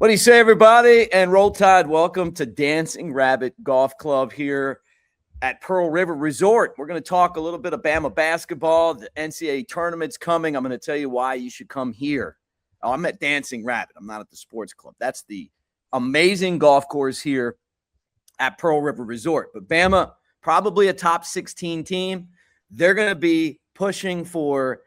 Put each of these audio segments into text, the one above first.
What do you say, everybody? And Roll Tide, welcome to Dancing Rabbit Golf Club here at Pearl River Resort. We're going to talk a little bit of Bama basketball. The NCAA Tournament's coming. I'm going to tell you why you should come here. Oh, I'm at Dancing Rabbit. I'm not at the sports club. That's the amazing golf course here at Pearl River Resort. But Bama, probably a top 16 team. They're going to be pushing for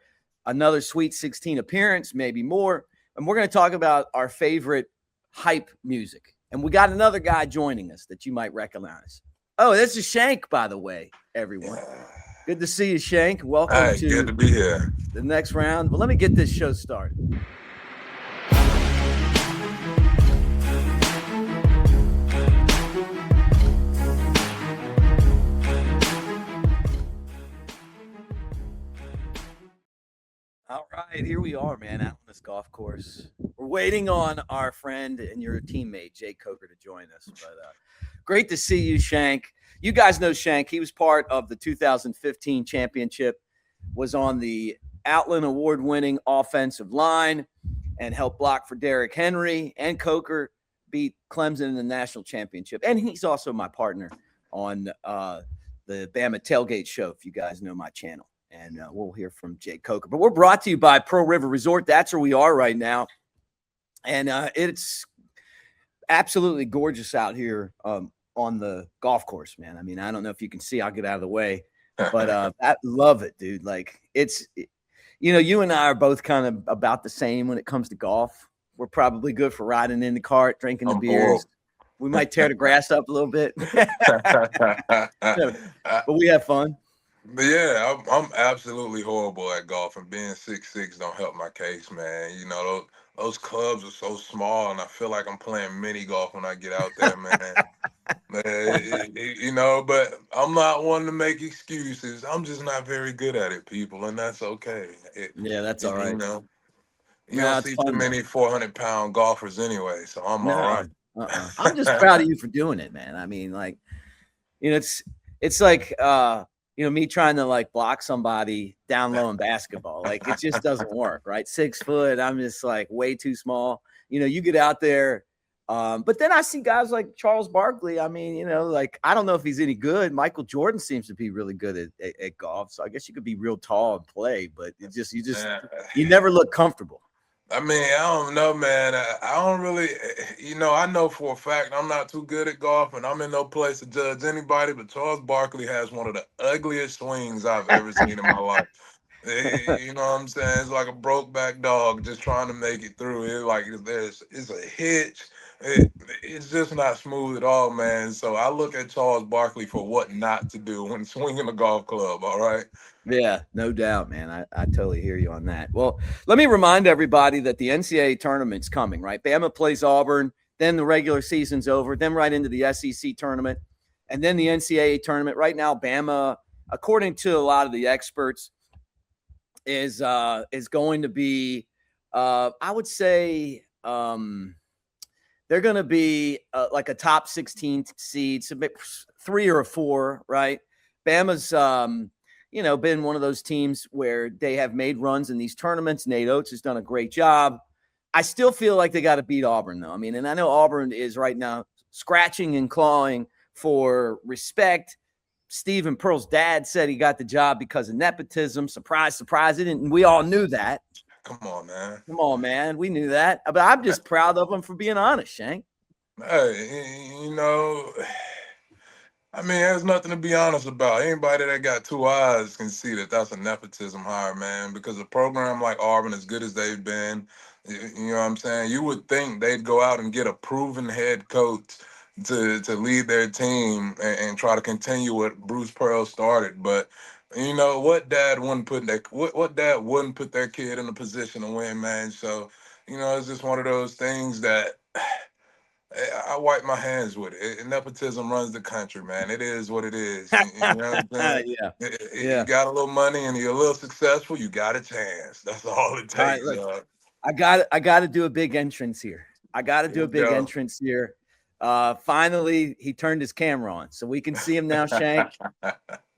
another Sweet 16 appearance, maybe more. And we're going to talk about our favorite hype music. And we got another guy joining us that you might recognize. Oh, this is Shank, by the way, everyone. Good to see you, Shank. Welcome to good to be here. The next round. Well, let me get this show started. All right, here we are, man, out on this golf course. We're waiting on our friend and your teammate, Jake Coker, to join us. But great to see you, Shank. You guys know Shank. He was part of the 2015 championship, was on the Outland Award-winning offensive line, and helped block for Derrick Henry. And Coker beat Clemson in the national championship. And he's also my partner on the Bama Tailgate Show, if you guys know my channel. And we'll hear from Jake Coker. But we're brought to you by Pearl River Resort. That's where we are right now. And it's absolutely gorgeous out here on the golf course, man. I mean, I don't know if you can see. I'll get out of the way. But I love it, dude. Like, you and I are both kind of about the same when it comes to golf. We're probably good for riding in the cart, drinking the beers. We might tear the grass up a little bit. But we have fun. But yeah, I'm absolutely horrible at golf, and being 6'6" don't help my case, man. You know, those clubs are so small, and I feel like I'm playing mini golf when I get out there, man. But I'm not one to make excuses. I'm just not very good at it, people, and that's okay. That's all right. You don't see too many 400-pound golfers anyway, so I'm all right. I'm just proud of you for doing it, man. I mean, like, it's like me trying to like block somebody down low in basketball. Like, it just doesn't work, right? 6 foot. I'm just like way too small. You get out there. But then I see guys like Charles Barkley. I mean, like, I don't know if he's any good. Michael Jordan seems to be really good at golf. So I guess you could be real tall and play, but you never look comfortable. I mean, I don't know, man. I don't really, I know for a fact I'm not too good at golf, and I'm in no place to judge anybody, but Charles Barkley has one of the ugliest swings I've ever seen in my life. You know what I'm saying? It's like a broke back dog just trying to make it through. It's a hitch. It's just not smooth at all, man. So I look at Charles Barkley for what not to do when swinging a golf club, all right? Yeah, no doubt, man. I totally hear you on that. Well, let me remind everybody that the NCAA tournament's coming, right? Bama plays Auburn, then the regular season's over, then right into the SEC tournament, and then the NCAA tournament. Right now, Bama, according to a lot of the experts, is going to be, I would say, they're going to be like a top 16 seed, 3 or 4, right? Bama's been one of those teams where they have made runs in these tournaments. Nate Oats has done a great job. I still feel like they got to beat Auburn, though. I mean, and I know Auburn is right now scratching and clawing for respect. Stephen Pearl's dad said he got the job because of nepotism. Surprise, surprise. We all knew that. Come on, man. Come on, man. We knew that. But I'm just proud of him for being honest, Shank. Hey, I mean, there's nothing to be honest about. Anybody that got 2 eyes can see that that's a nepotism hire, man, because a program like Auburn, as good as they've been, you know what I'm saying, you would think they'd go out and get a proven head coach to lead their team and try to continue what Bruce Pearl started. But what dad wouldn't put their kid in a position to win, man? So, it's just one of those things that I wipe my hands with it. Nepotism runs the country, man. It is what it is. You know what I'm saying? You got a little money and you're a little successful, you got a chance. That's all it takes. All right, I got to do a big entrance here. Finally, he turned his camera on, so we can see him now, Shank.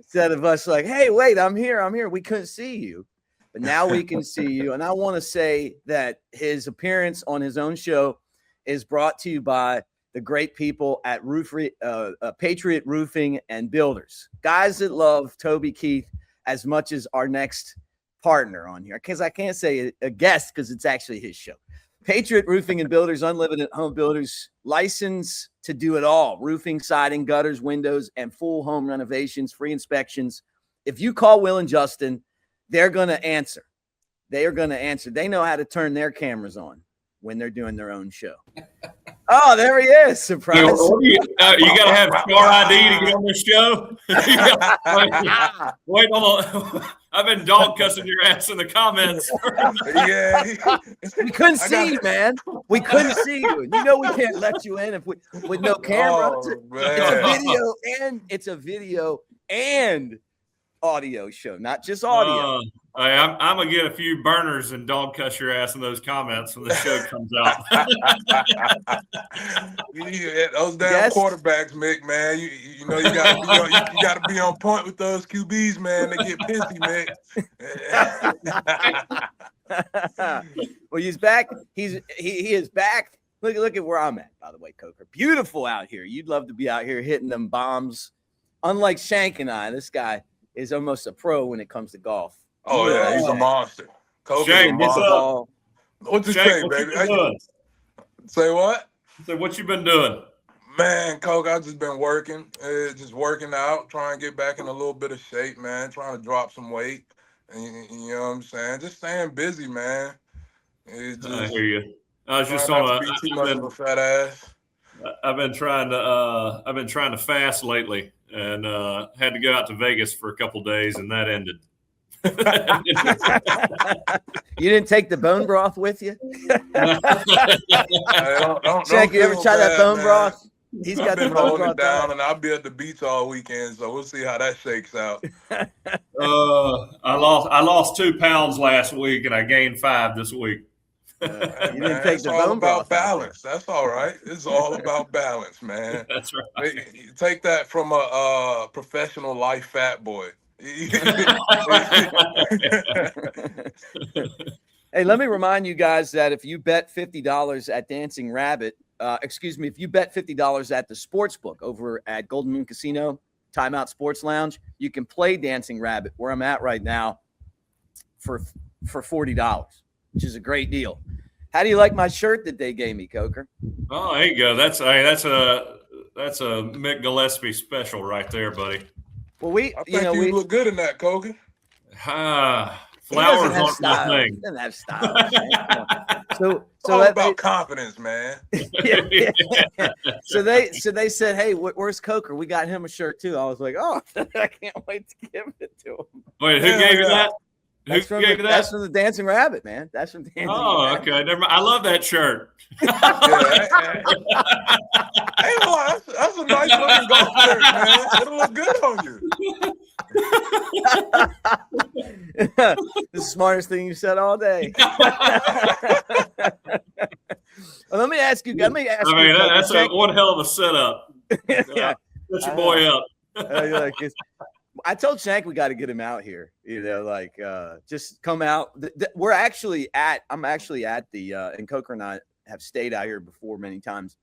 Instead of us like, hey, wait, I'm here. We couldn't see you. But now we can see you. And I want to say that his appearance on his own show is brought to you by the great people at Patriot Roofing and Builders. Guys that love Toby Keith as much as our next partner on here, because I can't say a guest because it's actually his show. Patriot Roofing and Builders, Unlimited Home Builders, license to do it all. Roofing, siding, gutters, windows, and full home renovations, free inspections. If you call Will and Justin, they're going to answer. They are going to answer. They know how to turn their cameras on when they're doing their own show. Oh, there he is. Surprise. You got to have Star ID to get on this show. Wait, hold on. I've been dog cussing your ass in the comments. Yeah. We couldn't see you, man. We couldn't see you. You know we can't let you in with no camera. It's a video and audio show, not just audio. I'm gonna get a few burners and dog cuss your ass in those comments when the show comes out. Those damn quarterbacks, Mick, man. You know you gotta be on point with those QBs, man. They get pissy, Mick. Well, he's back. He is back. Look at where I'm at, by the way, Coker. Beautiful out here. You'd love to be out here hitting them bombs. Unlike Shank and I, this guy is almost a pro when it comes to golf. Oh, yeah, he's a monster. Shane, what you say, baby? Say what? So what you been doing? Man, Coke, I've just been working. Just working out, trying to get back in a little bit of shape, man. Trying to drop some weight. And, you know what I'm saying? Just staying busy, man. I hear you. I was just on too much of a fat ass. I've been trying to fast lately, and had to go out to Vegas for a couple days, and that ended. You didn't take the bone broth with you? Check, you ever try that bone broth? He's got the bone broth down, and I'll be at the beach all weekend, so we'll see how that shakes out. I lost 2 pounds last week, and I gained 5 this week. You didn't take the bone bone broth. About balance. That's all right. It's all about balance, man. That's right. You take that from a professional life fat boy. Hey, let me remind you guys that if you bet $50 at Dancing Rabbit, if you bet $50 at the sports book over at Golden Moon Casino, Timeout Sports Lounge, you can play Dancing Rabbit, where I'm at right now, for $40, which is a great deal. How do you like my shirt that they gave me, Coker? Oh, there you go. That's a Mick Gillespie special right there, buddy. I Well, think you look good in that, Coker. Flowers aren't my thing. He doesn't have style. So all about confidence, man. Yeah. So they said, "Hey, where's Coker? We got him a shirt too." I was like, "Oh, I can't wait to give it to him." Wait, who gave you that? That's from the Dancing Rabbit, man. That's from Dancing Rabbit. Okay. Never mind. I love that shirt. Hey, that's a nice looking golf shirt, man. It'll look good on you. The smartest thing you said all day. Well, let me ask you. That's one hell of a setup. Yeah. Put your boy up. I told Shank we got to get him out here. Just come out. I'm actually at the and Coker and I have stayed out here before many times.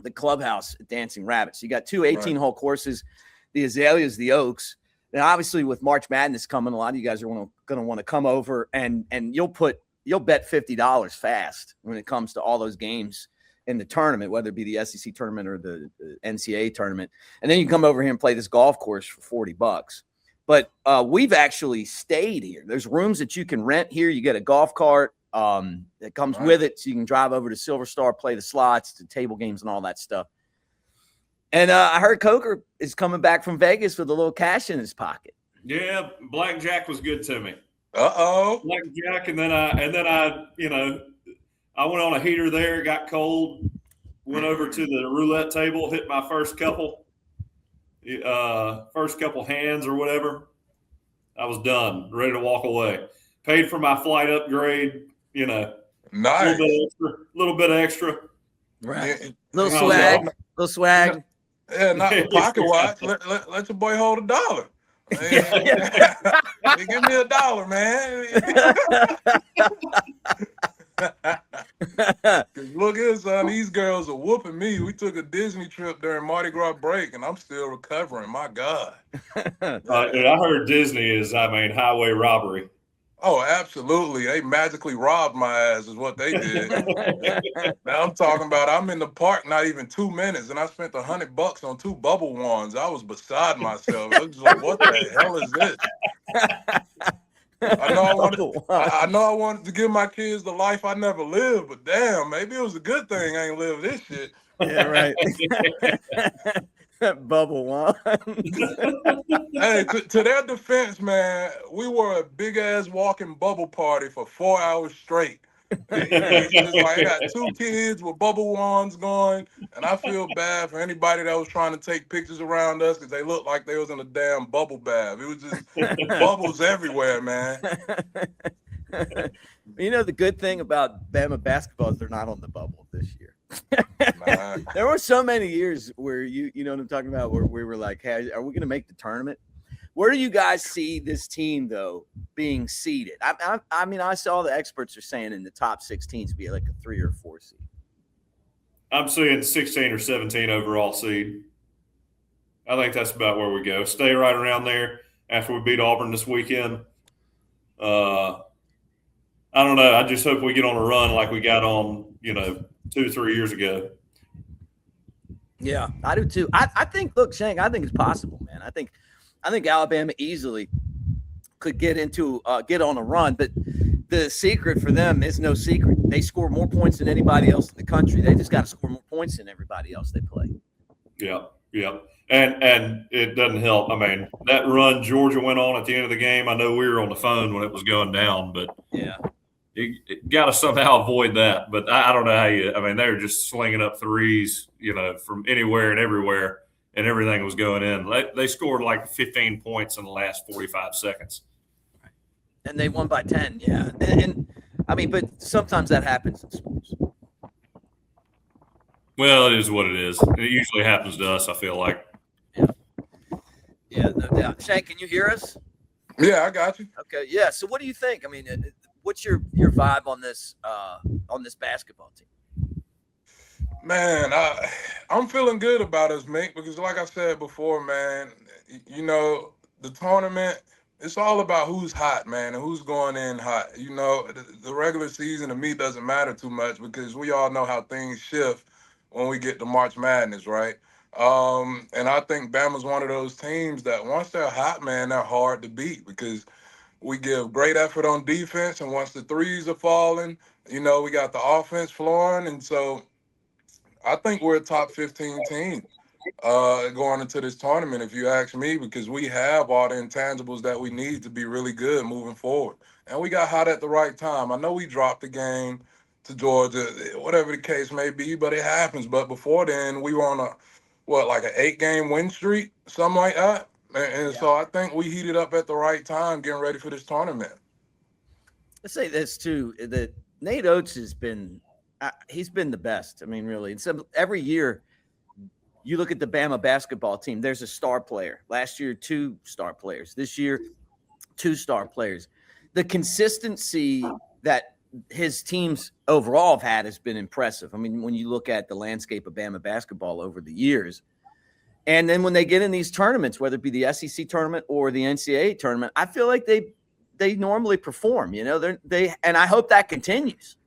The clubhouse at Dancing Rabbit. So you got 2 18-hole courses, the Azaleas, the Oaks. And obviously with March Madness coming, a lot of you guys are going to want to come over and you'll bet $50 fast when it comes to all those games in the tournament, whether it be the SEC tournament or the NCAA tournament. And then you come over here and play this golf course for $40. But we've actually stayed here. There's rooms that you can rent here. You get a golf cart that comes with it, so you can drive over to Silver Star, play the slots, the table games, and all that stuff. And I heard Coker is coming back from Vegas with a little cash in his pocket. Yeah, blackjack was good to me. Blackjack, and then I went on a heater there. It got cold. Went over to the roulette table, hit my first couple hands or whatever. I was done, ready to walk away. Paid for my flight upgrade. Nice. A little bit extra. Right. Little swag. Yeah, not the pocket watch. Let your boy hold $1. Hey, give me $1, man. Cause look here, son, these girls are whooping me. We took a Disney trip during Mardi Gras break, and I'm still recovering. My God. I heard Disney is, highway robbery. Oh, absolutely. They magically robbed my ass is what they did. Now I'm talking about I'm in the park not even 2 minutes, and I spent $100 on 2 bubble wands. I was beside myself. I was just like, what the hell is this? I know I wanted to give my kids the life I never lived, but damn, maybe it was a good thing I ain't lived this shit. Yeah, right. Bubble one. Hey, to their defense, man, we were a big ass walking bubble party for 4 hours straight. It's just like I got 2 kids with bubble wands going, and I feel bad for anybody that was trying to take pictures around us because they looked like they was in a damn bubble bath. It was just bubbles everywhere, man. You know, the good thing about Bama basketball is they're not on the bubble this year. Nah. There were so many years where you know what I'm talking about, where we were like, hey, are we going to make the tournament? Where do you guys see this team, though, being seeded? I mean, I saw the experts are saying in the top 16 to be like a 3 or 4 seed. I'm seeing 16 or 17 overall seed. I think that's about where we go. Stay right around there after we beat Auburn this weekend. I don't know. I just hope we get on a run like we got on, 2 or 3 years ago. Yeah, I do too. I think, look, Shank, I think it's possible, man. I think Alabama easily could get on a run, but the secret for them is no secret. They score more points than anybody else in the country. They just got to score more points than everybody else they play. Yeah. And it doesn't help. I mean, that run Georgia went on at the end of the game, I know we were on the phone when it was going down, but yeah, you got to somehow avoid that. But I don't know how they were just slinging up threes, from anywhere and everywhere, and everything was going in. They scored like 15 points in the last 45 seconds. And they won by 10, yeah. And I mean, but sometimes that happens in sports. Well, it is what it is. It usually happens to us, I feel like. Yeah, no doubt. Shank, can you hear us? Yeah, I got you. Okay, yeah. So what do you think? I mean, what's your vibe on this basketball team? Man, I'm feeling good about us, Mick, because like I said before, man, the tournament, it's all about who's hot, man, and who's going in hot. The regular season to me doesn't matter too much because we all know how things shift when we get to March Madness, right? And I think Bama's one of those teams that once they're hot, man, they're hard to beat because we give great effort on defense, and once the threes are falling, we got the offense flowing, and so I think we're a top 15 team going into this tournament, if you ask me, because we have all the intangibles that we need to be really good moving forward. And we got hot at the right time. I know we dropped the game to Georgia, whatever the case may be, but it happens. But before then, we were on an 8-game win streak, something like that. And so I think we heated up at the right time getting ready for this tournament. Let's say this, too, that Nate Oats has been he's been the best. I mean, really. And so every year, you look at the Bama basketball team, there's a star player. Last year, 2 star players. This year, 2 star players. The consistency that his teams overall have had has been impressive. I mean, when you look at the landscape of Bama basketball over the years, and then when they get in these tournaments, whether it be the SEC tournament or the NCAA tournament, I feel like they normally perform. And I hope that continues.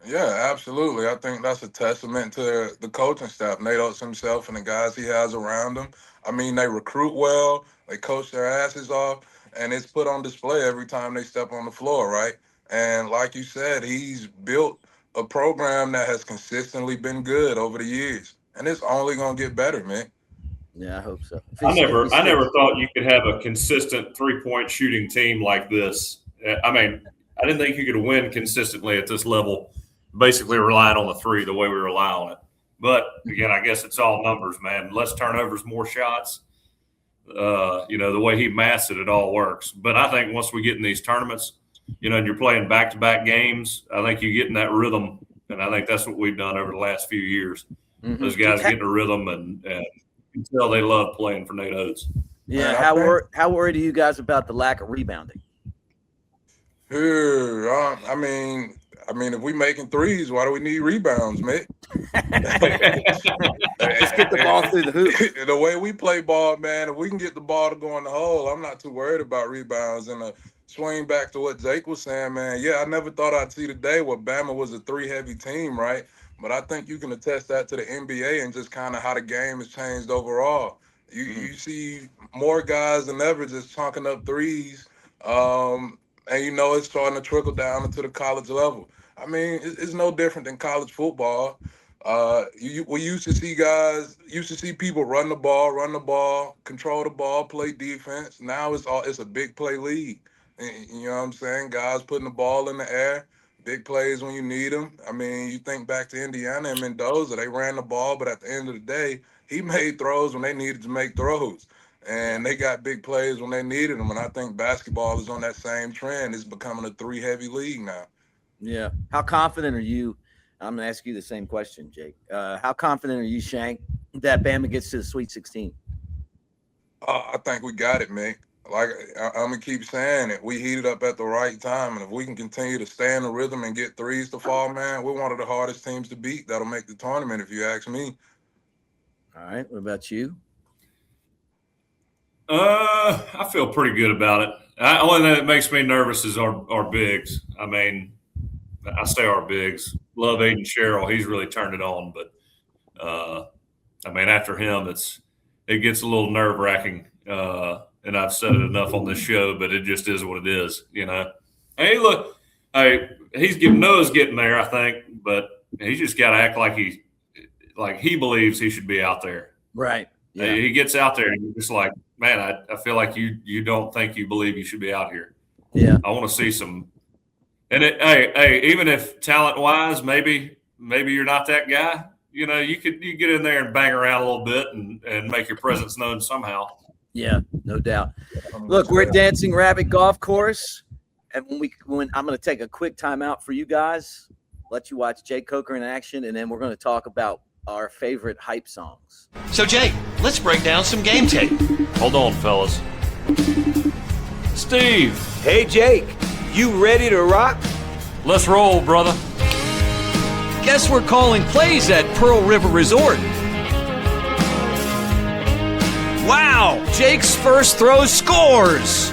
Yeah, absolutely. I think that's a testament to the coaching staff, Nate Oats himself and the guys he has around him. I mean, they recruit well, they coach their asses off, and it's put on display every time they step on the floor, right? And like you said, he's built a program that has consistently been good over the years, and it's only going to get better, man. Yeah, I hope so. I never thought you could have a consistent 3-point shooting team like this. I mean, I didn't think you could win consistently at this level, basically relying on the 3 the way we rely on it. But again, I guess it's all numbers, man. Less turnovers, more shots. The way he massed it all works. But I think once we get in these tournaments, and you're playing back-to-back games, I think you get in that rhythm, and I think that's what we've done over the last few years. Mm-hmm. Those guys get in a rhythm, and you can tell they love playing for Nate Oats. Yeah, how worried are you guys about the lack of rebounding? I mean, I mean, if we making threes, why do we need rebounds, mate? Just get the ball through the hoop. The way we play ball, man, if we can get the ball to go in the hole, I'm not too worried about rebounds. And swing back to what Jake was saying, man, yeah, I never thought I'd see the day where Bama was a three-heavy team, right? But I think you can attest that to the NBA and just kind of how the game has changed overall. You see more guys than ever just chunking up threes, and it's starting to trickle down into the college level. I mean, it's no different than college football. We used to see people run the ball, control the ball, play defense. Now it's a big play league. You know what I'm saying? Guys putting the ball in the air, big plays when you need them. I mean, you think back to Indiana and Mendoza, they ran the ball, but at the end of the day, he made throws when they needed to make throws. And they got big plays when they needed them. And I think basketball is on that same trend. It's becoming a three-heavy league now. Yeah. How confident are you? I'm going to ask you the same question, Jake. How confident are you, Shank, that Bama gets to the Sweet 16? I think we got it, Mick. Like I'm going to keep saying it. We heated up at the right time. And if we can continue to stay in the rhythm and get threes to fall, man, we're one of the hardest teams to beat. That'll make the tournament, if you ask me. All right. What about you? I feel pretty good about it. The only thing that makes me nervous is our bigs. I mean, I say our bigs. Love Aiden Sherrell. He's really turned it on. But, I mean, after him, it gets a little nerve-wracking. And I've said it enough on this show, but it just is what it is, you know. Hey, look, Noah's getting there, I think, but he's just got to act like he believes he should be out there. Right. Yeah. He gets out there and you're just like, man, I feel like you don't think you believe you should be out here. Yeah. I want to see some. And even if talent-wise, maybe you're not that guy, you know, you get in there and bang around a little bit and make your presence known somehow. Yeah, no doubt. Look, we're at Dancing Rabbit Golf Course, and when I'm going to take a quick timeout for you guys, let you watch Jake Coker in action, and then we're going to talk about our favorite hype songs. So, Jake, let's break down some game tape. Hold on, fellas. Steve. Hey, Jake, you ready to rock? Let's roll, brother. Guess we're calling plays at Pearl River Resort. Wow, Jake's first throw scores.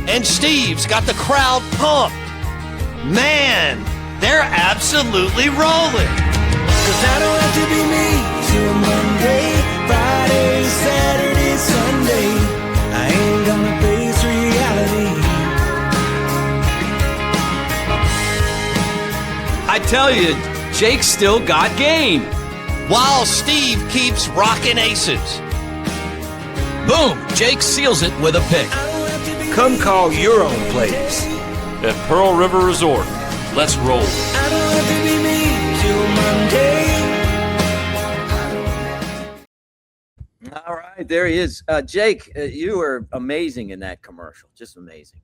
And Steve's got the crowd pumped. Man, they're absolutely rolling. 'Cause I don't have to be me till Monday, Friday, Saturday, Sunday. I ain't gonna face reality. I tell you, Jake's still got game. While Steve keeps rocking aces. Boom, Jake seals it with a pick. Come call your own plays At Pearl River Resort. Let's roll. I don't have to be me till Monday. All right, there he is. Jake, you were amazing in that commercial. Just amazing.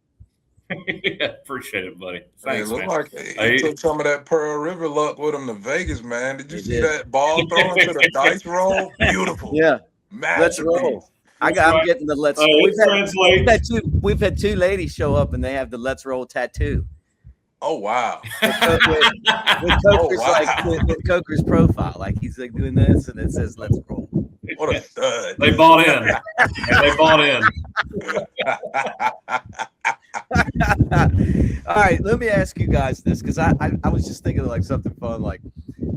Yeah, appreciate it, buddy. Thanks, It looked man. like he took some of that Pearl River luck with him to Vegas, man. Did you He see did. that ball thrown to the dice roll? Beautiful. Yeah, let's roll. Masterpiece. I'm getting the let's. We've had two ladies show up and they have the let's roll tattoo. Oh, wow. With Coker's, with Coker's profile, like he's like doing this and it says let's roll. What a stud. They bought in. They bought in. All right, let me ask you guys this because I was just thinking of like something fun. Like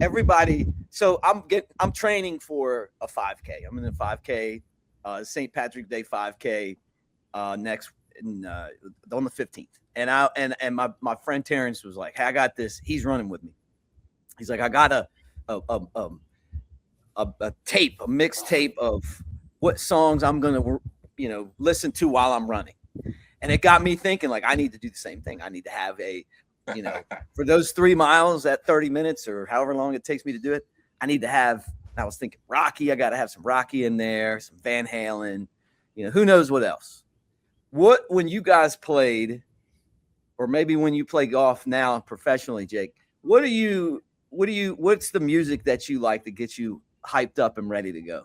everybody, so I'm training for a 5K. I'm in a 5K, St. Patrick's Day 5K on the 15th. And my friend Terrence was like, "Hey, I got this." He's running with me. He's like, "I got a tape, a mixtape of what songs I'm gonna listen to while I'm running." And it got me thinking, like, I need to do the same thing. I need to have for those 3 miles at 30 minutes or however long it takes me to do it, I need to have, I was thinking Rocky. I got to have some Rocky in there, some Van Halen, who knows what else. When you guys played, or maybe when you play golf now professionally, Jake, what's the music that you like that gets you hyped up and ready to go?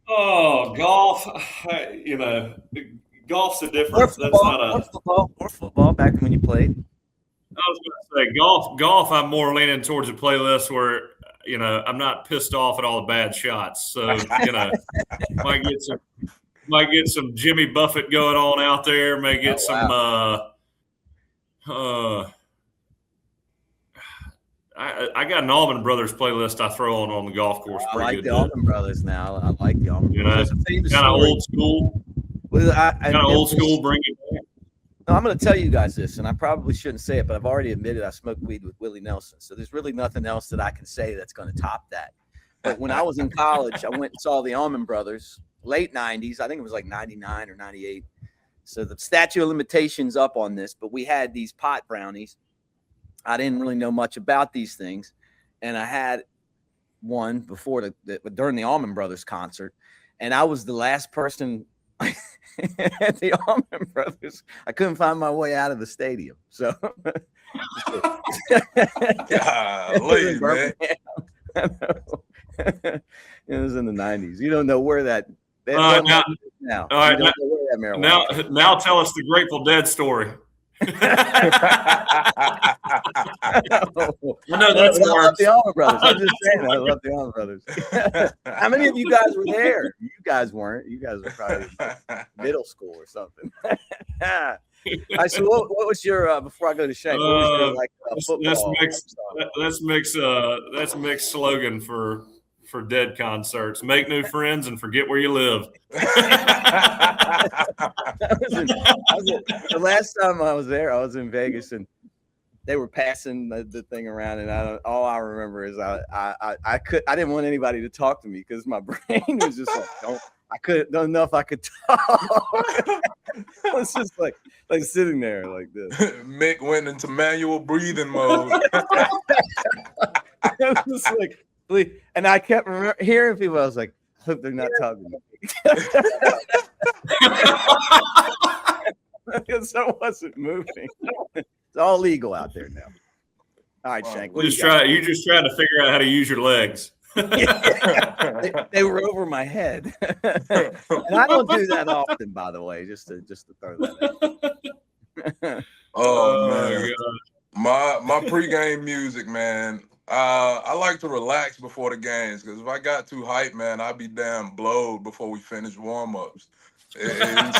Oh, golf. Golf's a difference. That's not or football back when you played. was going to say golf. I'm more leaning towards a playlist where I'm not pissed off at all the bad shots. So might get some Jimmy Buffett going on out there. May get some. I got an Allman Brothers playlist I throw on the golf course. I like the Allman Brothers now. I like the Allman Brothers. Kind of old school. Kind of old school. Bring it back. No, I'm going to tell you guys this, and I probably shouldn't say it, but I've already admitted I smoked weed with Willie Nelson. So there's really nothing else that I can say that's going to top that. But when I was in college, I went and saw the Allman Brothers, late 90s. I think it was like 99 or 98. So the statute of limitations up on this, but we had these pot brownies. I didn't really know much about these things. And I had one before during the Allman Brothers concert. And I was the last person at the Allman Brothers. I couldn't find my way out of the stadium. So golly, man. It was in the 90s. You don't know where that now. All right, now tell us the Grateful Dead story. I know that's I love the Allman Brothers. I'm just saying, I love the Allman Brothers. How many of you guys were there? You guys weren't. You guys were probably middle school or something. All right, so what was your before I go to Shank? What was your football? That's mixed slogan for Dead concerts. Make new friends and forget where you live. The last time I was there, I was in Vegas, and they were passing the thing around, and all I remember is I didn't want anybody to talk to me because my brain was just like, don't know if I could talk. I was just like sitting there like this. Mick went into manual breathing mode. It was like, and I kept hearing people. I was like, I hope they're not talking to me. Because I wasn't moving. It's all legal out there now. All right, Shank. You just trying to figure out how to use your legs. They were over my head, and I don't do that often, by the way. Just to throw that out. Oh man, my pregame music, man. I like to relax before the games because if I got too hyped, man, I'd be damn blowed before we finish warm-ups. And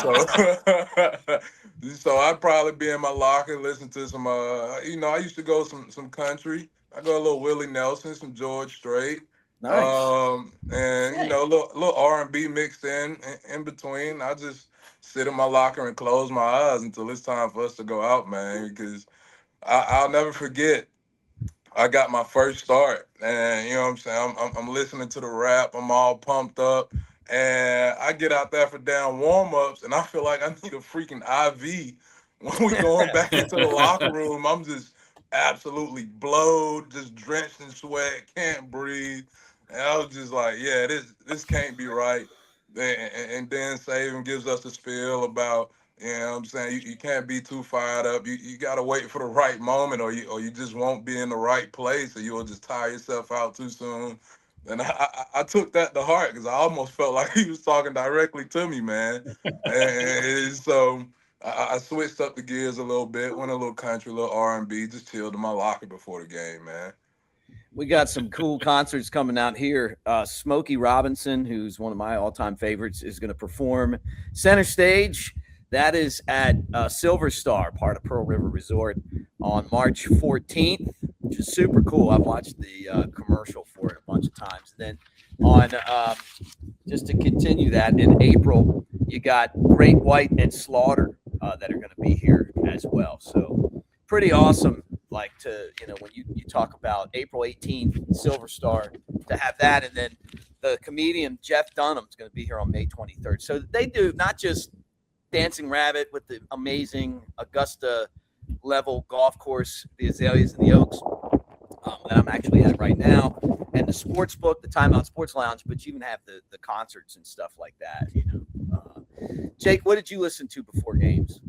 so I'd probably be in my locker, listen to some, I used to go some country. I go a little Willie Nelson, some George Strait. Nice. And a little R&B mixed in between. I just sit in my locker and close my eyes until it's time for us to go out, man, because I'll never forget. I got my first start, and you know what I'm saying? I'm listening to the rap. I'm all pumped up, and I get out there for damn warm-ups, and I feel like I need a freaking IV when we going back into the locker room. I'm just absolutely blowed, just drenched in sweat, can't breathe, and I was just like, yeah, this can't be right. And then Saban gives us a spiel about, you know what I'm saying, you can't be too fired up. You got to wait for the right moment, or you just won't be in the right place, or you'll just tire yourself out too soon. And I took that to heart because I almost felt like he was talking directly to me, man. And so I switched up the gears a little bit, went a little country, a little R&B, just chilled in my locker before the game, man. We got some cool concerts coming out here. Smokey Robinson, who's one of my all-time favorites, is going to perform center stage. That is at Silver Star, part of Pearl River Resort, on March 14th, which is super cool. I've watched the commercial for it a bunch of times. And then on just to continue that, in April, you got Great White and Slaughter that are going to be here as well. So pretty awesome. Like when you talk about April 18th, Silver Star, to have that, and then the comedian Jeff Dunham is going to be here on May 23rd. So they do not just Dancing Rabbit with the amazing Augusta level golf course, the Azaleas and the Oaks, that I'm actually at right now, and the sports book, the Timeout Sports Lounge, but you even have the concerts and stuff like that. Jake, what did you listen to before games?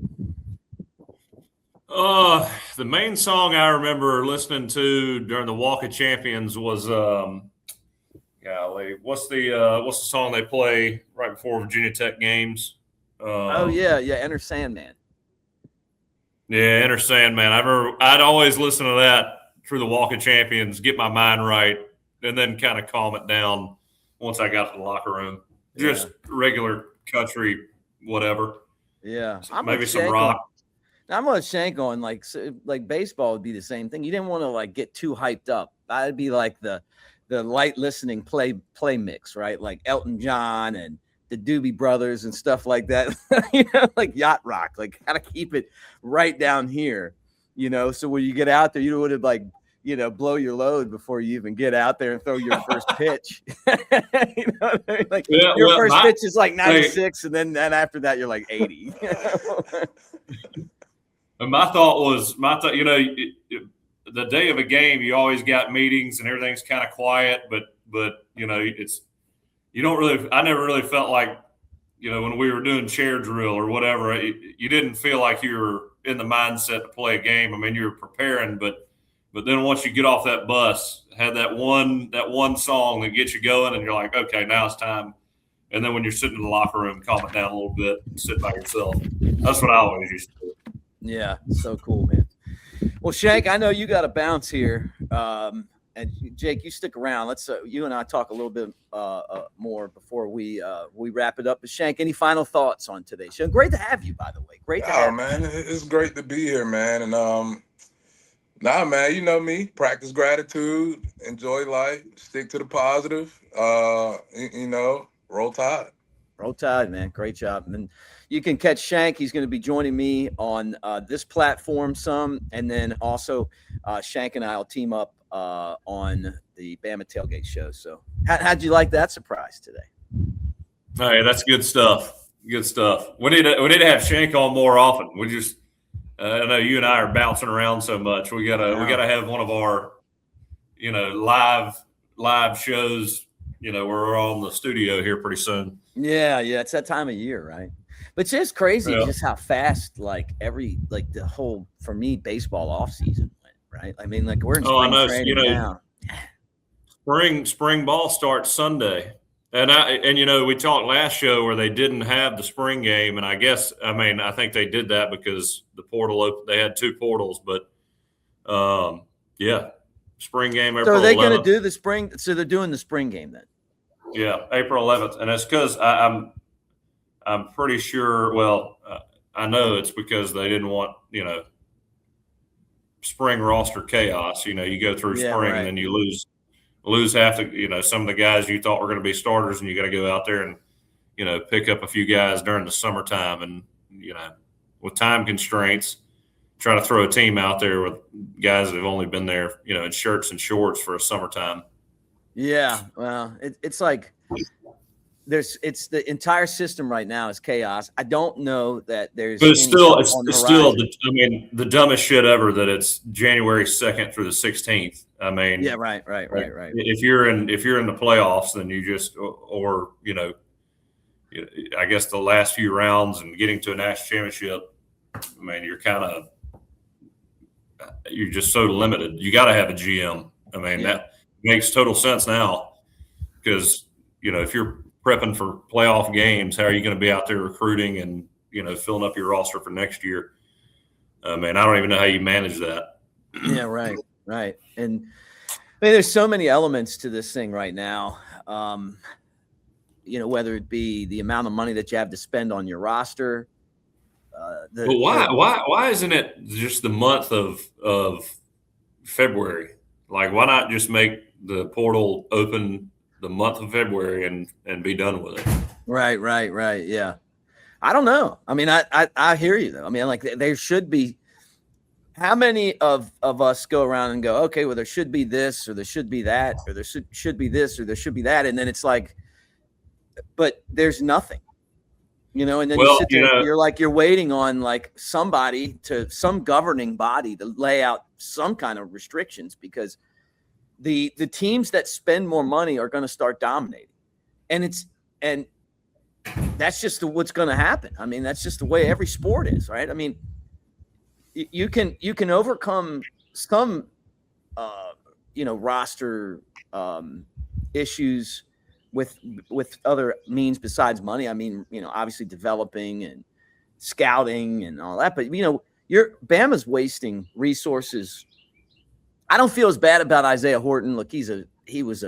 The main song I remember listening to during the Walk of Champions was what's the song they play right before Virginia Tech games? Enter Sandman. Yeah, Enter Sandman. I'd always listen to that through the Walk of Champions, get my mind right, and then kind of calm it down once I got to the locker room. Just regular country, whatever. Yeah, Maybe some rock. I'm with Shank on like baseball would be the same thing. You didn't want to like get too hyped up. That'd be like the light listening play mix, right? Like Elton John and the Doobie Brothers and stuff like that. Like yacht rock. Like gotta keep it right down here, So when you get out there, you don't want to like blow your load before you even get out there and throw your first pitch. Like your first pitch is like 96, and then after that you're like 80. And my thought, the day of a game, you always got meetings and everything's kind of quiet, but I never really felt like, when we were doing chair drill or whatever, you didn't feel like you were in the mindset to play a game. I mean, you were preparing, but then once you get off that bus, have that one song that gets you going, and you're like, okay, now it's time. And then when you're sitting in the locker room, calm it down a little bit and sit by yourself. That's what I always used to do. Yeah, so cool, man. Well, Shank, I know you got to bounce here, and Jake, you stick around. Let's you and I talk a little bit more before we wrap it up. But Shank, any final thoughts on today's show? Great to have you, by the way. Great to have you. Man, it's great to be here, man. And man, you know me. Practice gratitude, enjoy life, stick to the positive. Roll Tide. Roll Tide, man. Great job. And you can catch Shank. He's going to be joining me on this platform some, and then also Shank and I will team up on the Bama Tailgate show. So how'd you like that surprise today? Oh, yeah, that's good stuff. Good stuff. We need to have Shank on more often. We just I know you and I are bouncing around so much. We gotta have one of our live shows. We're all in the studio here pretty soon. Yeah, it's that time of year, right? But it's just crazy just how fast the whole, for me, baseball off season went, right? I mean, like we're in spring training now. Spring ball starts Sunday. And we talked last show where they didn't have the spring game, and I think they did that because the portal opened. They had two portals, but spring game. April So are they 11th. going to do the spring? So they're doing the spring game then? Yeah, April 11th, and it's because I'm pretty sure. Well, I know it's because they didn't want spring roster chaos. You go through spring and then you lose half the some of the guys you thought were going to be starters, and you got to go out there and pick up a few guys during the summertime, and with time constraints, try to throw a team out there with guys that have only been there in shirts and shorts for a summertime. Yeah, well, it's like it's the entire system right now is chaos. I don't know that there's. But it's still the dumbest shit ever that it's January 2nd through the 16th. I mean, yeah, right. If you're in the playoffs, then you just I guess the last few rounds and getting to a national championship. I mean, you're just so limited. You got to have a GM. I mean, that makes total sense now because if you're prepping for playoff games, how are you going to be out there recruiting and filling up your roster for next year? I mean, I don't even know how you manage that. Yeah, right. And I mean, there's so many elements to this thing right now. Whether it be the amount of money that you have to spend on your roster. But why isn't it just the month of February? Like, why not just make the portal open the month of February and be done with it? Right. Yeah. I don't know. I mean, I hear you though. I mean, like there should be. How many of us go around and go, okay, well, there should be this or there should be that or there should be this or there should be that, and then it's like, but there's nothing. And then you sit there, you're waiting on like some governing body to lay out some kind of restrictions because the teams that spend more money are going to start dominating. And that's just what's going to happen. I mean, that's just the way every sport is, right? I mean, you can overcome some, roster issues with other means besides money. I mean, obviously developing and scouting and all that, but Bama's wasting resources. I don't feel as bad about Isaiah Horton. Look, he was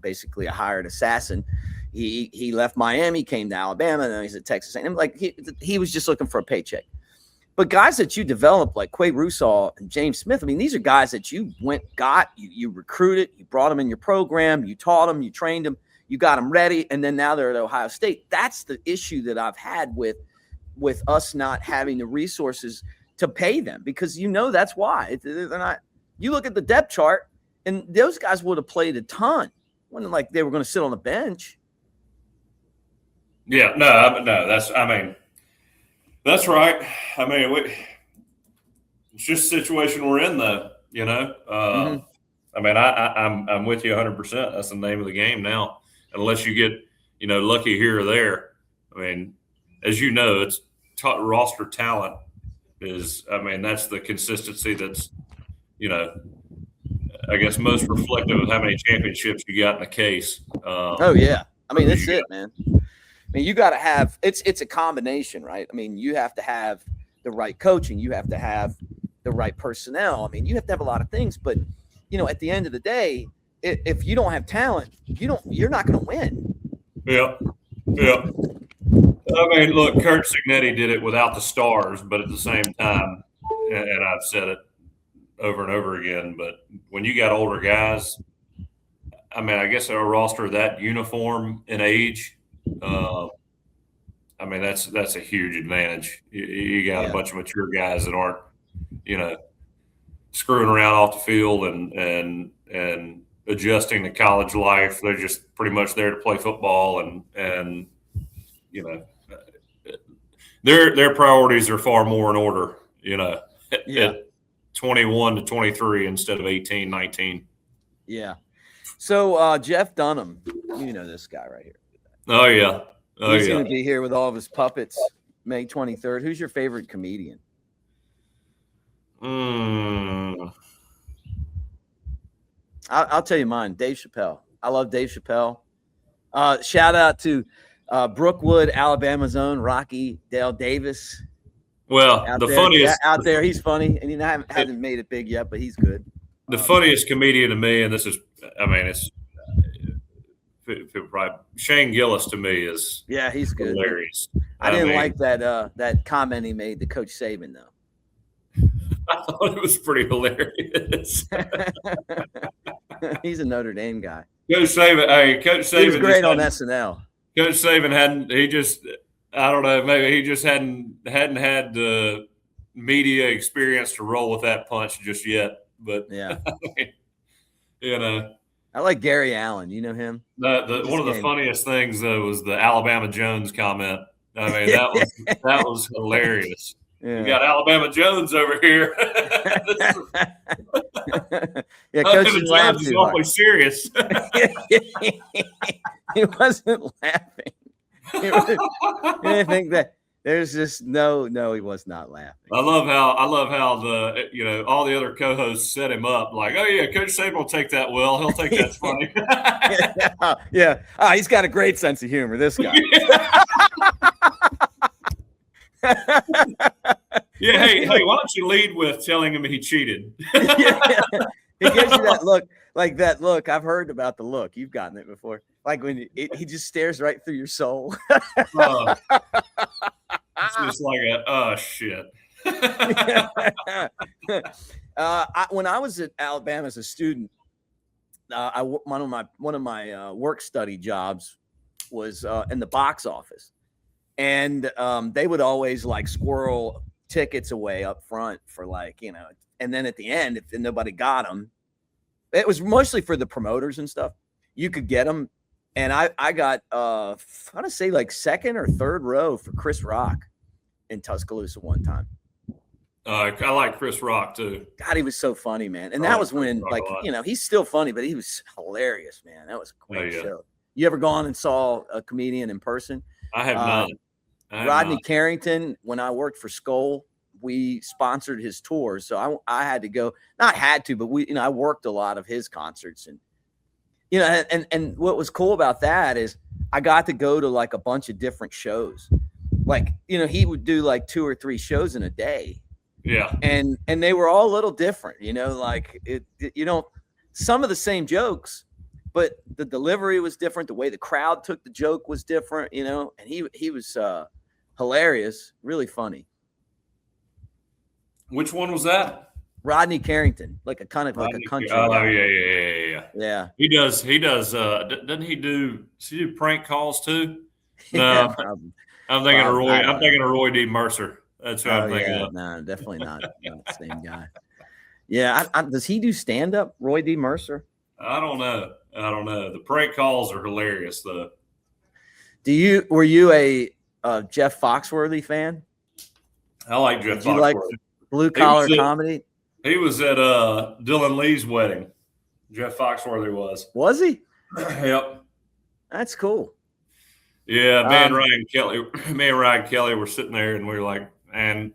basically a hired assassin. He left Miami, came to Alabama, and then he's at Texas A&M. Like he was just looking for a paycheck. But guys that you develop, like Quay Russaw and James Smith, I mean, these are guys that you you recruited, you brought them in your program, you taught them, you trained them, you got them ready, and then now they're at Ohio State. That's the issue that I've had with us not having the resources to pay them, because that's why they're not. You look at the depth chart, and those guys would have played a ton. It wasn't like they were going to sit on the bench. Yeah, no, that's right. I mean, it's just the situation we're in, though. I mean, I'm with you 100%. That's the name of the game now. Unless you get lucky here or there. I mean, as you know, it's roster talent is. I mean, that's the consistency that's I guess most reflective of how many championships you got in a case. Oh yeah, I mean that's it, man. I mean, you got to have it's a combination, right? I mean, you have to have the right coaching, you have to have the right personnel. I mean, you have to have a lot of things, but at the end of the day, if you don't have talent, you're not going to win. Yeah. I mean, look, Kurt Signetti did it without the stars, but at the same time, and I've said it over and over again, but when you got older guys, I mean, I guess a roster that uniform in age, I mean, that's a huge advantage. You got a bunch of mature guys that aren't, screwing around off the field and adjusting to college life. They're just pretty much there to play football, and their priorities are far more in order, at 21 to 23 instead of 18, 19. Yeah. So Jeff Dunham, this guy right here. Oh yeah. He's going to be here with all of his puppets May 23rd. Who's your favorite comedian? I'll tell you mine. Dave Chappelle. I love Dave Chappelle. Shout out to Brookwood, Alabama's own Rocky Dale Davis. Well, funniest out there, he's funny, and he hasn't made it big yet, but he's good. The funniest comedian to me, and this is, I mean, it's Shane Gillis to me is he's good. Hilarious. I didn't like that comment he made to Coach Saban though. I thought it was pretty hilarious. He's a Notre Dame guy. Coach Saban. He was great on SNL. Coach Saban I don't know, maybe he just hadn't had the media experience to roll with that punch just yet. But yeah, I mean, I like Gary Allen. You know him? One of the funniest things though was the Alabama Jones comment. I mean, that was hilarious. Yeah. You got Alabama Jones over here. Yeah, Coach Jones is awfully serious. He wasn't laughing. I think that there's just no, he was not laughing. I love how the all the other co-hosts set him up like, oh yeah, Coach Saban will take that well. He'll take that's funny. Yeah. Oh, he's got a great sense of humor, this guy. Yeah, hey, why don't you lead with telling him he cheated? Yeah. He gives you that look, like that look. I've heard about the look. You've gotten it before. Like when he just stares right through your soul. It's just like shit. When I was at Alabama as a student, one of my work study jobs was in the box office, and they would always like squirrel tickets away up front for and then at the end, if nobody got them, it was mostly for the promoters and stuff. You could get them. And I got, I want to say like second or third row for Chris Rock in Tuscaloosa one time. I like Chris Rock too. God, he was so funny, man. And that was when, he's still funny, but he was hilarious, man. That was a great show. You ever gone and saw a comedian in person? I have not. Rodney Carrington, when I worked for Skoll, we sponsored his tours. So I had to go, not had to, but I worked a lot of his concerts. And, and what was cool about that is I got to go to like a bunch of different shows. Like, he would do like 2 or 3 shows in a day. Yeah. And they were all a little different, like some of the same jokes, but the delivery was different. The way the crowd took the joke was different, and he was hilarious, really funny. Which one was that? Rodney Carrington, like a country Oh, guy. Yeah. He does. Doesn't he do prank calls too? No, Yeah, I'm thinking of Roy. I'm thinking of Roy D. Mercer. That's what I'm thinking of. No, definitely not the same guy. Yeah, does he do stand up, Roy D. Mercer? I don't know. The prank calls are hilarious, though. Were you a Jeff Foxworthy fan? I like Jeff Foxworthy. Did you like blue collar comedy? He was at Dylan Lee's wedding. Jeff Foxworthy was. Was he? Yep. That's cool. Yeah, me and Ryan Kelly were sitting there, and we were like, "Man,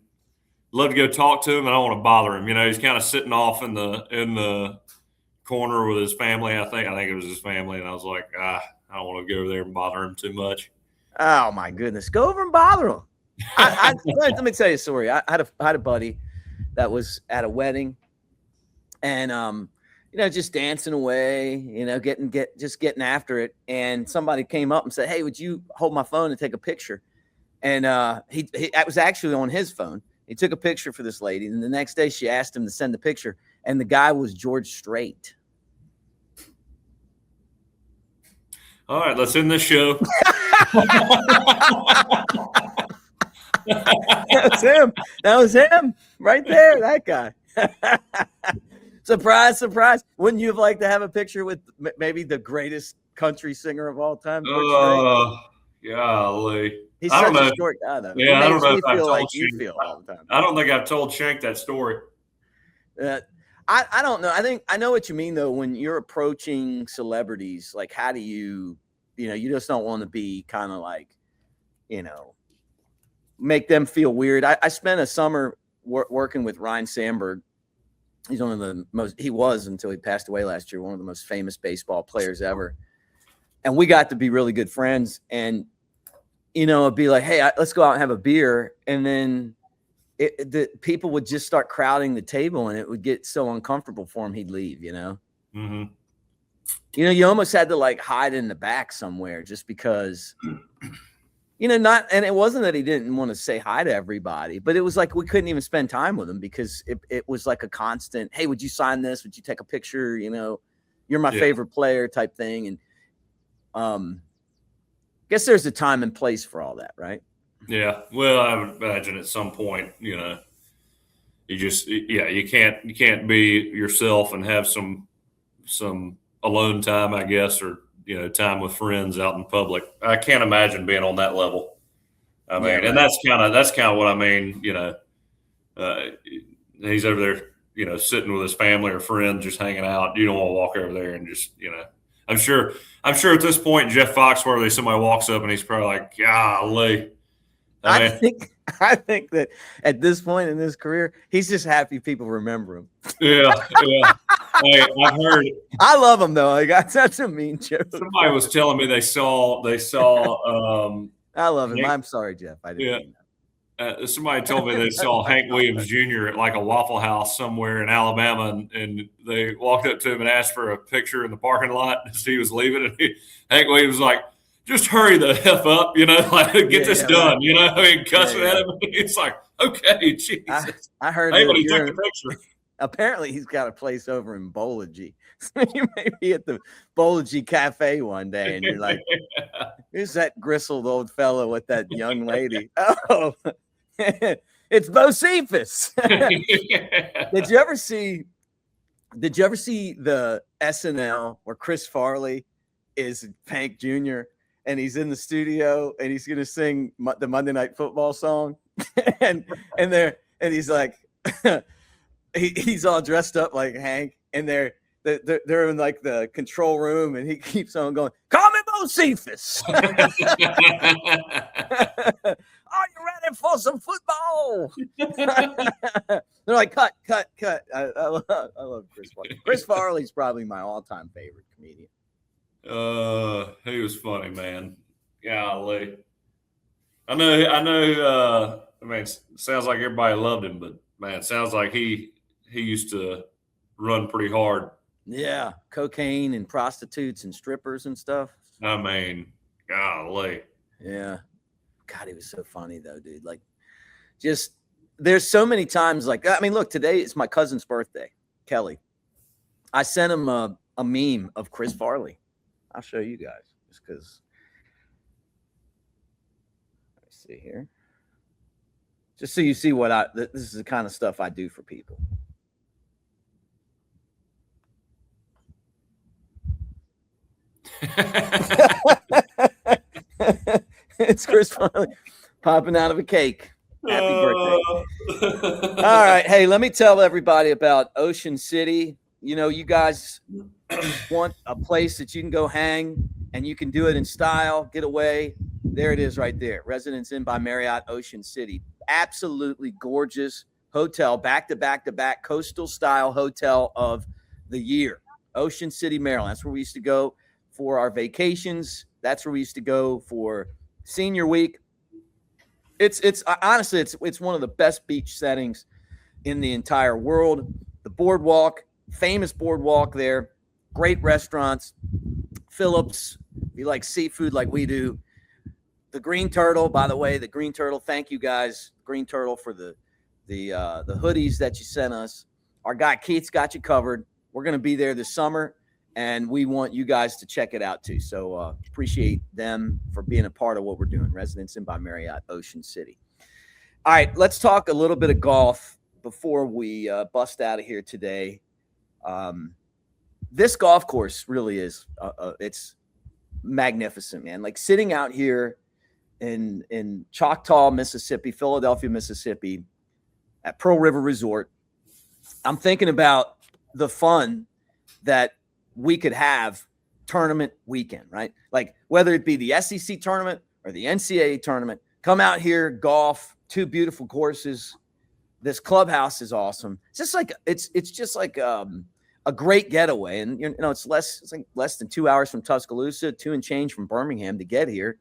love to go talk to him, and I don't want to bother him." He's kind of sitting off in the corner with his family. I think it was his family, and I was like, I don't want to go over there and bother him too much. Oh my goodness, go over and bother him. Let me tell you a story. I had a buddy that was at a wedding, and just dancing away, getting after it. And somebody came up and said, "Hey, would you hold my phone and take a picture?" And he was actually on his phone. He took a picture for this lady, and the next day she asked him to send the picture, and the guy was George Strait. All right, let's end this show. That was him right there, that guy. Surprise, surprise. Wouldn't you have liked to have a picture with maybe the greatest country singer of all time? Golly. He's such a short guy, though. Yeah, I don't know if I feel like you feel all the time. I don't think I've told Shank that story. I don't know. I know what you mean, though, when you're approaching celebrities. Like, how do you just don't want to be kind of like, make them feel weird. I spent a summer working with Ryan Sandberg. He's he was until he passed away last year, one of the most famous baseball players ever. And we got to be really good friends. And, it'd be like, hey, let's go out and have a beer. And then the people would just start crowding the table, and it would get so uncomfortable for him, he'd leave, Mm-hmm. You almost had to like hide in the back somewhere just because, and it wasn't that he didn't want to say hi to everybody, but it was like we couldn't even spend time with him because it was like a constant, hey, would you sign this? Would you take a picture? You're my favorite player type thing. And guess there's a time and place for all that, right? Yeah. Well, I would imagine at some point, you can't be yourself and have some alone time, I guess, or time with friends out in public. I can't imagine being on that level. I mean, right. And that's kind of what I mean. He's over there, sitting with his family or friends, just hanging out. You don't want to walk over there and just, I'm sure at this point, Jeff Foxworthy, somebody walks up and he's probably like, golly. I think that at this point in his career, he's just happy people remember him. Yeah. Hey, I've heard. I love him though. Like, that's a mean joke. Somebody was telling me they saw. I love him. I'm sorry, Jeff. I didn't. Yeah. Somebody told me they saw Hank Williams Jr. at like a Waffle House somewhere in Alabama, and they walked up to him and asked for a picture in the parking lot as he was leaving, and Hank Williams was like, just hurry the F up, get this done, cussing at him. It's like, okay, Jesus. I heard he took the picture. Apparently he's got a place over in Bowlagee. So you may be at the Bowlagee Cafe one day and you're like, who's that grizzled old fellow with that young lady? Oh, it's Bocephus. Did you ever see the SNL where Chris Farley is Hank Jr. and he's in the studio and he's going to sing the Monday Night Football song? and he's like, he's all dressed up like Hank, and they're in like the control room, and he keeps on going, call me Bocephus. Are you ready for some football? They're like, cut. I love Chris Farley. Chris Farley's probably my all-time favorite comedian. He was funny, man. Golly. I know. I mean, it sounds like everybody loved him, but Man, it sounds like he used to run pretty hard. Yeah, cocaine and prostitutes and strippers and stuff. I mean, golly. Yeah. God, he was so funny though, dude. Like, just there's so many times. Like, I mean, look, today is my cousin's birthday, Kelly. I sent him a meme of Chris Farley. I'll show you guys just because. Let me see here. Just so you see what this is the kind of stuff I do for people. It's Chris Farley popping out of a cake. Happy birthday. All right. Hey, let me tell everybody about Ocean City. You know, you guys want a place that you can go hang and you can do it in style, get away. There it is right there. Residence Inn by Marriott, Ocean City. Absolutely gorgeous hotel, back-to-back coastal style hotel of the year. Ocean City, Maryland. That's where we used to go for our vacations. That's where we used to go for senior week. It's honestly, it's one of the best beach settings in the entire world. The boardwalk, famous boardwalk there, great restaurants. Phillips, if you like seafood like we do. The Green Turtle, by the way, the Green Turtle. Thank you guys, Green Turtle, for the hoodies that you sent us. Our guy Keith's got you covered. We're going to be there this summer, and we want you guys to check it out too. So appreciate them for being a part of what we're doing. Residence Inn by Marriott, Ocean City. All right, let's talk a little bit of golf before we bust out of here today. This golf course really is it's magnificent, man. Like sitting out here in Choctaw, Mississippi, Philadelphia, Mississippi, at Pearl River Resort, I'm thinking about the fun that we could have tournament weekend, right? Like whether it be the SEC tournament or the NCAA tournament, come out here, golf, two beautiful courses. This clubhouse is awesome. It's just like it's just like a great getaway, and you know it's like less than 2 hours from Tuscaloosa, 2 and change from Birmingham to get here.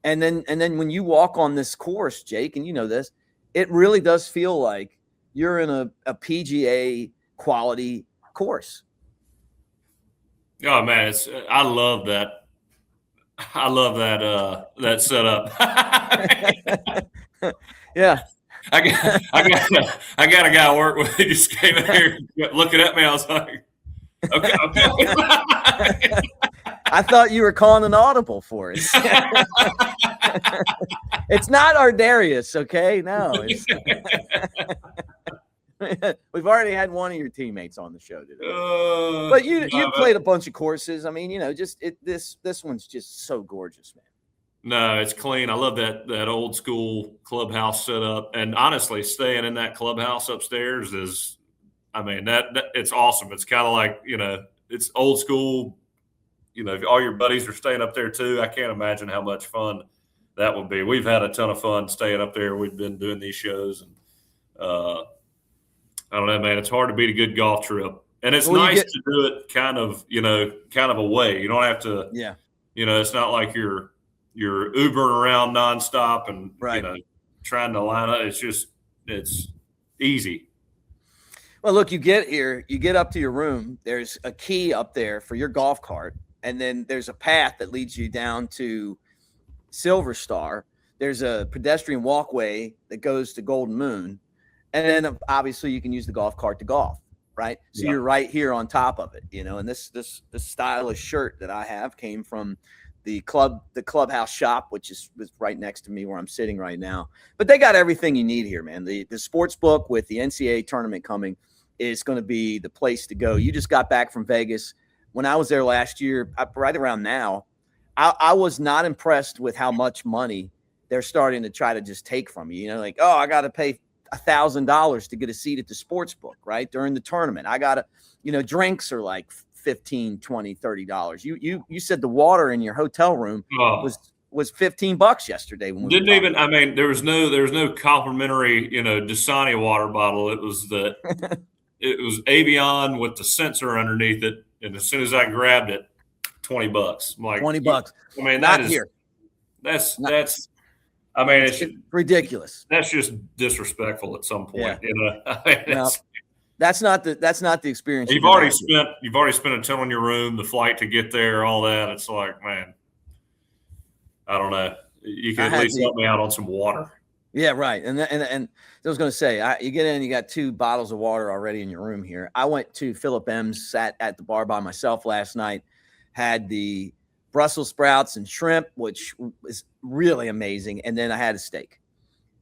And then when you walk on this course, Jake, and you know this, it really does feel like you're in a PGA quality course. Oh man, I love that. I love that setup. Yeah. I got a guy I work with. He just came in here looking at me. I was like, okay. I thought you were calling an audible for us. It's not Ardarius, okay? No. We've already had one of your teammates on the show today. But you played a bunch of courses. I mean, you know, just this one's just so gorgeous, man. No, it's clean. I love that old school clubhouse setup. And honestly, staying in that clubhouse upstairs is, I mean, that it's awesome. It's kind of like, you know, it's old school. You know, if all your buddies are staying up there too, I can't imagine how much fun that would be. We've had a ton of fun staying up there. We've been doing these shows, and I don't know, man. It's hard to beat a good golf trip, and it's nice to do it kind of away. You don't have to, you know, it's not like you're Ubering around nonstop and you know trying to line up. It's easy. Well, look, you get here, you get up to your room. There's a key up there for your golf cart, and then there's a path that leads you down to Silver Star. There's a pedestrian walkway that goes to Golden Moon, and then obviously you can use the golf cart to golf, right? So you're right here on top of it, you know. And this stylish shirt that I have came from the clubhouse shop, which is right next to me where I'm sitting right now. But they got everything you need here, man. The sports book with the NCAA tournament coming is going to be the place to go. You just got back from Vegas. When I was there last year, right around now, I was not impressed with how much money they're starting to try to just take from you. You know, like, oh, I got to pay $1,000 to get a seat at the sports book, right? During the tournament. I got to, you know, drinks are like $15, $20, $30. You said the water in your hotel room was $15 yesterday. When we I mean, there was no complimentary, you know, Dasani water bottle. It was it was Avion with the sensor underneath it. And as soon as I grabbed it, $20. I'm like, $20. I mean, not here. That's I mean, it's ridiculous. That's just disrespectful at some point. Yeah. You know, I mean, that's not the experience. You've already spent a ton on your room, the flight to get there, all that. It's like, man, I don't know. You can at least help me out on some water. Yeah, right. And I was going to say, you get in, you got 2 bottles of water already in your room here. I went to Philip M's, sat at the bar by myself last night, had the Brussels sprouts and shrimp, which was really amazing. And then I had a steak.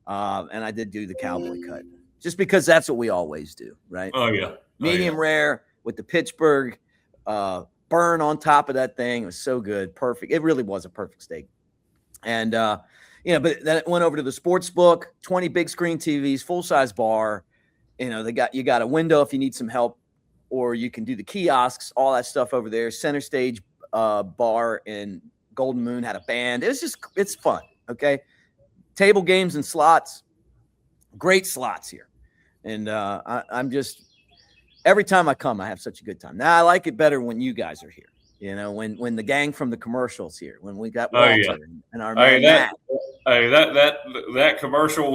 And I did do the cowboy cut just because that's what we always do, right? Oh, yeah. Medium rare with the Pittsburgh burn on top of that thing. It was so good. Perfect. It really was a perfect steak. And, but then it went over to the sports book, 20 big screen TVs, full-size bar. You got a window if you need some help, or you can do the kiosks, all that stuff over there. Center stage bar in Golden Moon had a band. It's fun, okay? Table games and slots, great slots here. And I'm just – every time I come, I have such a good time. Now, I like it better when you guys are here. When the gang from the commercials here, when we got Walter and our man Matt. That commercial,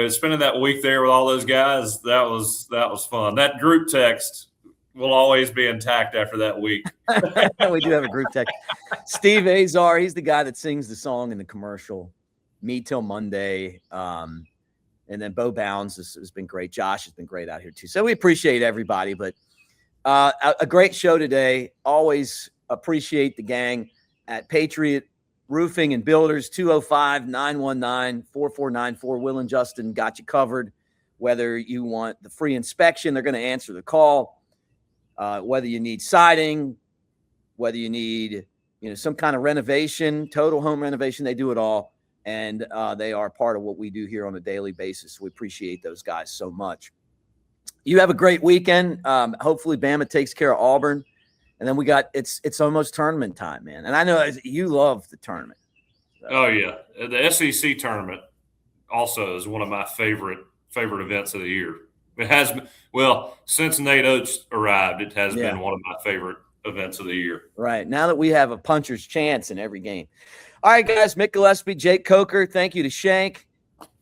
spending that week there with all those guys, that was fun. That group text will always be intact after that week. We do have a group text. Steve Azar, he's the guy that sings the song in the commercial, Me Till Monday. And then Bo Bounds has been great. Josh has been great out here too. So we appreciate everybody, but a great show today. Always appreciate the gang at Patriot Roofing and Builders, 205-919-4494. Will and Justin got you covered. Whether you want the free inspection, they're going to answer the call. Whether you need siding, whether you need some kind of renovation, total home renovation, they do it all. And they are part of what we do here on a daily basis. We appreciate those guys so much. You have a great weekend. Hopefully Bama takes care of Auburn. And then it's almost tournament time, man. And I know you love the tournament. So. Oh, yeah. The SEC tournament also is one of my favorite events of the year. It has since Nate Oats arrived, it has been one of my favorite events of the year. Right. Now that we have a puncher's chance in every game. All right, guys. Mick Gillespie, Jake Coker. Thank you to Shank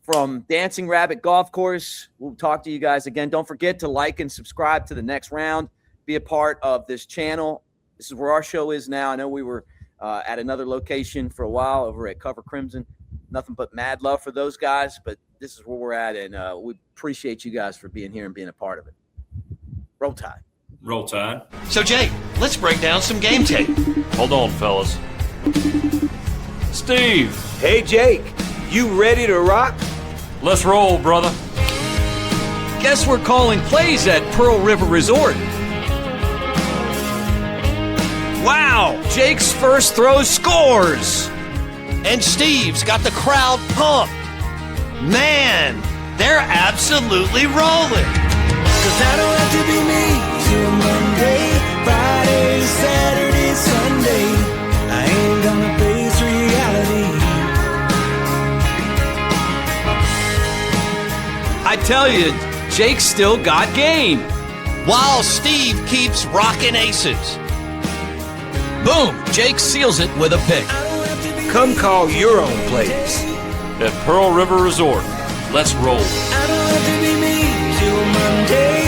from Dancing Rabbit Golf Course. We'll talk to you guys again. Don't forget to like and subscribe to the next round. Be a part of this channel. This is where our show is now. I know we were at another location for a while over at Cover Crimson. Nothing but mad love for those guys, but this is where we're at, and we appreciate you guys for being here and being a part of it. Roll Tide. Roll Tide. So, Jake, let's break down some game tape. Hold on, fellas. Steve. Hey, Jake. You ready to rock? Let's roll, brother. Guess we're calling plays at Pearl River Resort. Wow, Jake's first throw scores. And Steve's got the crowd pumped. Man, they're absolutely rolling. 'Cause I don't have to be me till Monday, Friday, Saturday, Sunday. I ain't gonna face reality. I tell you, Jake's still got game. While Steve keeps rocking aces. Boom, Jake seals it with a pick. Come call your own plays. At Pearl River Resort. Let's roll. I don't have to be me till Monday.